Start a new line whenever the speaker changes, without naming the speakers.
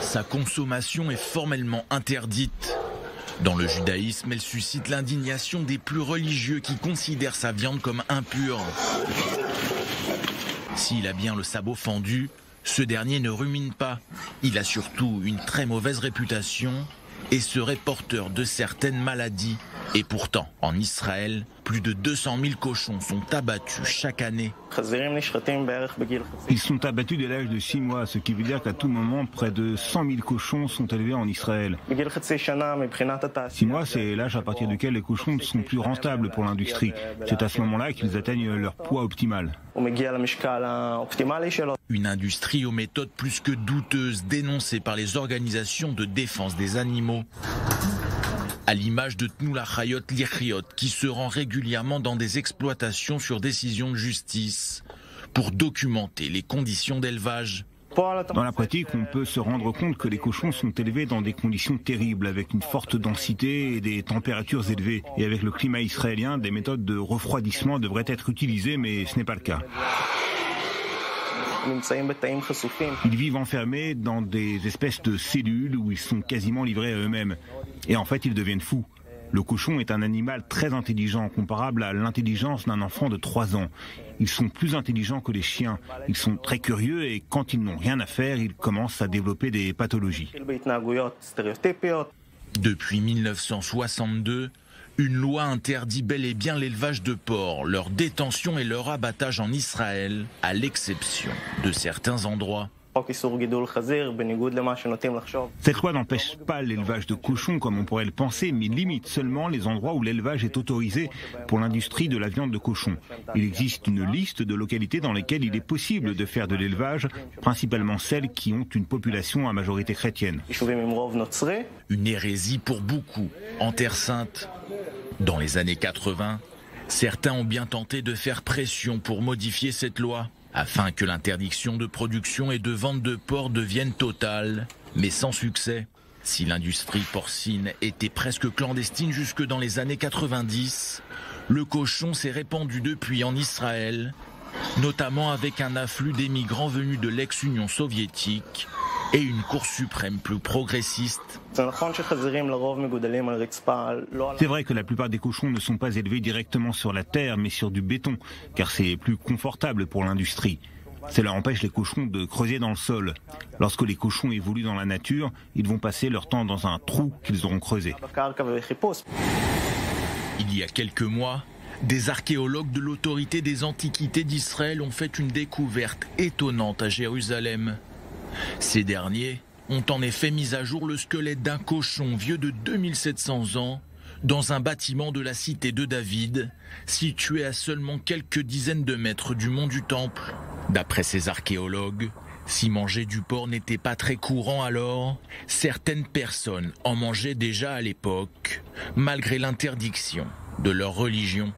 Sa consommation est formellement interdite. Dans le judaïsme, elle suscite l'indignation des plus religieux qui considèrent sa viande comme impure. S'il a bien le sabot fendu, ce dernier ne rumine pas. Il a surtout une très mauvaise réputation et serait porteur de certaines maladies. Et pourtant, en Israël, plus de 200 000 cochons sont abattus chaque année.
Ils sont abattus dès l'âge de 6 mois, ce qui veut dire qu'à tout moment, près de 100 000 cochons sont élevés en Israël. 6 mois, c'est l'âge à partir duquel les cochons ne sont plus rentables pour l'industrie. C'est à ce moment-là qu'ils atteignent leur poids optimal.
Une industrie aux méthodes plus que douteuses, dénoncée par les organisations de défense des animaux. À l'image de Tnu L'Chayot Lichiyot, qui se rend régulièrement dans des exploitations sur décision de justice pour documenter les conditions d'élevage.
Dans la pratique, on peut se rendre compte que les cochons sont élevés dans des conditions terribles, avec une forte densité et des températures élevées. Et avec le climat israélien, des méthodes de refroidissement devraient être utilisées, mais ce n'est pas le cas. Ils vivent enfermés dans des espèces de cellules où ils sont quasiment livrés à eux-mêmes. Et en fait, ils deviennent fous. Le cochon est un animal très intelligent, comparable à l'intelligence d'un enfant de 3 ans. Ils sont plus intelligents que les chiens. Ils sont très curieux et quand ils n'ont rien à faire, ils commencent à développer des pathologies.
Depuis 1962, une loi interdit bel et bien l'élevage de porcs, leur détention et leur abattage en Israël, à l'exception de certains endroits.
Cette loi n'empêche pas l'élevage de cochons comme on pourrait le penser, mais limite seulement les endroits où l'élevage est autorisé pour l'industrie de la viande de cochon. Il existe une liste de localités dans lesquelles il est possible de faire de l'élevage, principalement celles qui ont une population à majorité chrétienne.
Une hérésie pour beaucoup en Terre Sainte. Dans les années 80, certains ont bien tenté de faire pression pour modifier cette loi, afin que l'interdiction de production et de vente de porc devienne totale, mais sans succès. Si l'industrie porcine était presque clandestine jusque dans les années 90, le cochon s'est répandu depuis en Israël, notamment avec un afflux d'émigrants venus de l'ex-Union soviétique et une Cour suprême plus progressiste.
C'est vrai que la plupart des cochons ne sont pas élevés directement sur la terre, mais sur du béton, car c'est plus confortable pour l'industrie. Cela empêche les cochons de creuser dans le sol. Lorsque les cochons évoluent dans la nature, ils vont passer leur temps dans un trou qu'ils auront creusé.
Il y a quelques mois, des archéologues de l'autorité des antiquités d'Israël ont fait une découverte étonnante à Jérusalem. Ces derniers ont en effet mis à jour le squelette d'un cochon vieux de 2700 ans dans un bâtiment de la cité de David, situé à seulement quelques dizaines de mètres du mont du Temple. D'après ces archéologues, si manger du porc n'était pas très courant alors, certaines personnes en mangeaient déjà à l'époque, malgré l'interdiction de leur religion.